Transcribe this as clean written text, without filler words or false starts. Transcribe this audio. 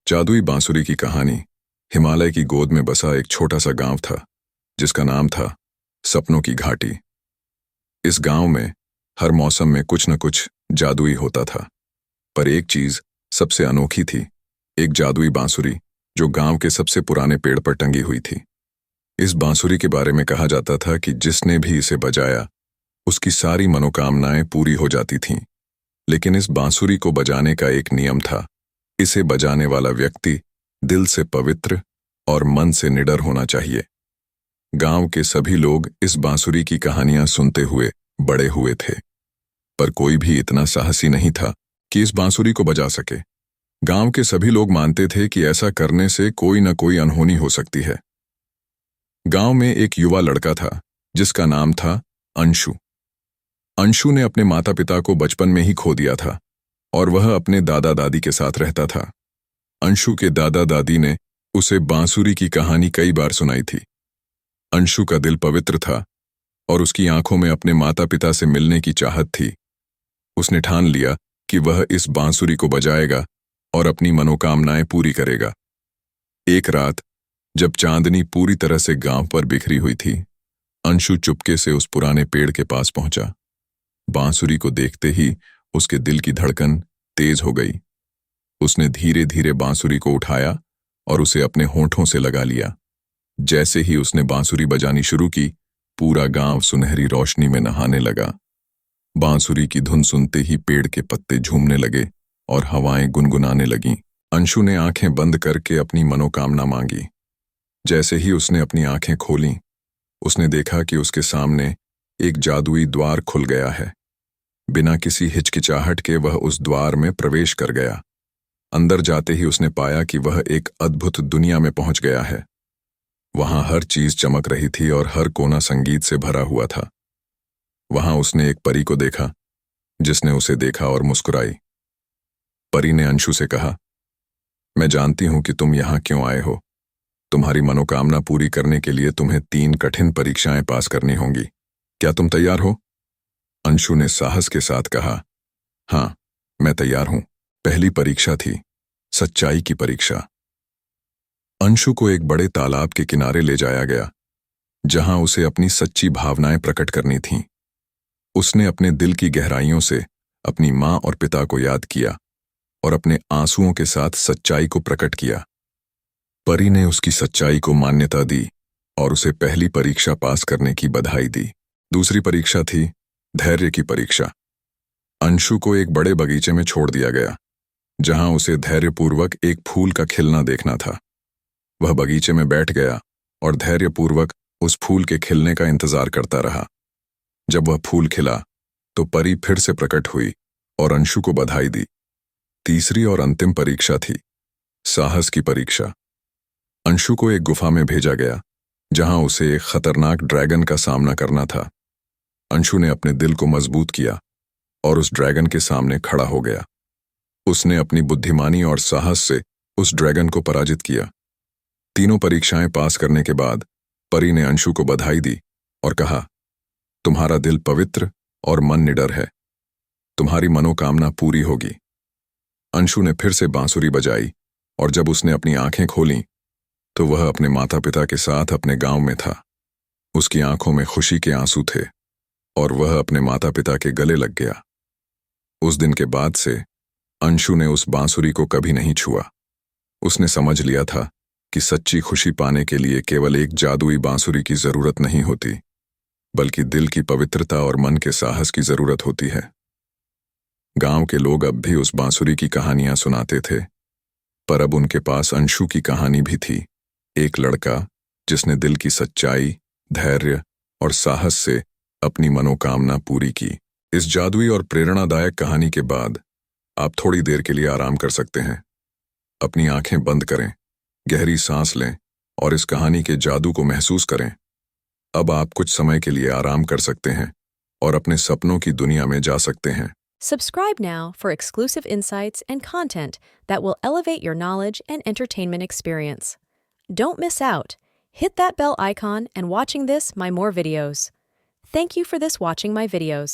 जादुई बांसुरी की कहानी। हिमालय की गोद में बसा एक छोटा सा गांव था जिसका नाम था सपनों की घाटी। इस गांव में हर मौसम में कुछ न कुछ जादुई होता था, पर एक चीज सबसे अनोखी थी। एक जादुई बांसुरी जो गांव के सबसे पुराने पेड़ पर टंगी हुई थी। इस बांसुरी के बारे में कहा जाता था कि जिसने भी इसे बजाया उसकी सारी मनोकामनाएं पूरी हो जाती थीं। लेकिन इस बांसुरी को बजाने का एक नियम था। इसे बजाने वाला व्यक्ति दिल से पवित्र और मन से निडर होना चाहिए। गांव के सभी लोग इस बांसुरी की कहानियां सुनते हुए बड़े हुए थे, पर कोई भी इतना साहसी नहीं था कि इस बांसुरी को बजा सके। गांव के सभी लोग मानते थे कि ऐसा करने से कोई न कोई अनहोनी हो सकती है। गांव में एक युवा लड़का था जिसका नाम था अंशु। अंशु ने अपने माता पिता को बचपन में ही खो दिया था और वह अपने दादा दादी के साथ रहता था। अंशु के दादा दादी ने उसे बांसुरी की कहानी कई बार सुनाई थी। अंशु का दिल पवित्र था और उसकी आंखों में अपने माता पिता से मिलने की चाहत थी। उसने ठान लिया कि वह इस बांसुरी को बजाएगा और अपनी मनोकामनाएं पूरी करेगा। एक रात जब चांदनी पूरी तरह से गांव पर बिखरी हुई थी, अंशु चुपके से उस पुराने पेड़ के पास पहुंचा। बांसुरी को देखते ही उसके दिल की धड़कन तेज हो गई। उसने धीरे धीरे बांसुरी को उठाया और उसे अपने होंठों से लगा लिया। जैसे ही उसने बांसुरी बजानी शुरू की, पूरा गांव सुनहरी रोशनी में नहाने लगा। बांसुरी की धुन सुनते ही पेड़ के पत्ते झूमने लगे और हवाएं गुनगुनाने लगीं। अंशु ने आंखें बंद करके अपनी मनोकामना मांगी। जैसे ही उसने अपनी आंखें खोलीं, उसने देखा कि उसके सामने एक जादुई द्वार खुल गया है। बिना किसी हिचकिचाहट के वह उस द्वार में प्रवेश कर गया। अंदर जाते ही उसने पाया कि वह एक अद्भुत दुनिया में पहुंच गया है। वहां हर चीज चमक रही थी और हर कोना संगीत से भरा हुआ था। वहां उसने एक परी को देखा जिसने उसे देखा और मुस्कुराई। परी ने अंशु से कहा, मैं जानती हूं कि तुम यहां क्यों आए हो। तुम्हारी मनोकामना पूरी करने के लिए तुम्हें 3 कठिन परीक्षाएं पास करनी होंगी। क्या तुम तैयार हो? अंशु ने साहस के साथ कहा, हाँ, मैं तैयार हूं। पहली परीक्षा थी सच्चाई की परीक्षा। अंशु को एक बड़े तालाब के किनारे ले जाया गया जहां उसे अपनी सच्ची भावनाएं प्रकट करनी थीं। उसने अपने दिल की गहराइयों से अपनी मां और पिता को याद किया और अपने आंसुओं के साथ सच्चाई को प्रकट किया। परी ने उसकी सच्चाई को मान्यता दी और उसे पहली परीक्षा पास करने की बधाई दी। दूसरी परीक्षा थी धैर्य की परीक्षा। अंशु को एक बड़े बगीचे में छोड़ दिया गया जहां उसे धैर्यपूर्वक एक फूल का खिलना देखना था। वह बगीचे में बैठ गया और धैर्यपूर्वक उस फूल के खिलने का इंतजार करता रहा। जब वह फूल खिला तो परी फिर से प्रकट हुई और अंशु को बधाई दी। तीसरी और अंतिम परीक्षा थी साहस की परीक्षा। अंशु को एक गुफा में भेजा गया जहां उसे एक खतरनाक ड्रैगन का सामना करना था। अंशु ने अपने दिल को मजबूत किया और उस ड्रैगन के सामने खड़ा हो गया। उसने अपनी बुद्धिमानी और साहस से उस ड्रैगन को पराजित किया। तीनों परीक्षाएं पास करने के बाद परी ने अंशु को बधाई दी और कहा, तुम्हारा दिल पवित्र और मन निडर है। तुम्हारी मनोकामना पूरी होगी। अंशु ने फिर से बांसुरी बजाई और जब उसने अपनी आंखें खोलीं तो वह अपने माता पिता के साथ अपने गांव में था। उसकी आंखों में खुशी के आंसू थे और वह अपने माता पिता के गले लग गया। उस दिन के बाद से अंशु ने उस बांसुरी को कभी नहीं छुआ। उसने समझ लिया था कि सच्ची खुशी पाने के लिए केवल एक जादुई बांसुरी की जरूरत नहीं होती, बल्कि दिल की पवित्रता और मन के साहस की जरूरत होती है। गांव के लोग अब भी उस बांसुरी की कहानियां सुनाते थे, पर अब उनके पास अंशु की कहानी भी थी। एक लड़का जिसने दिल की सच्चाई, धैर्य और साहस से अपनी मनोकामना पूरी की। इस जादुई और प्रेरणादायक कहानी के बाद आप थोड़ी देर के लिए आराम कर सकते हैं। अपनी आंखें बंद करें, गहरी सांस लें और इस कहानी के जादू को महसूस करें। अब आप कुछ समय के लिए आराम कर सकते हैं और अपने सपनों की दुनिया में जा सकते हैं। Subscribe now for exclusive insights and content that will elevate your knowledge and entertainment experience. Don't miss out. Hit that bell icon and watching this my more videos. Thank you for watching my videos.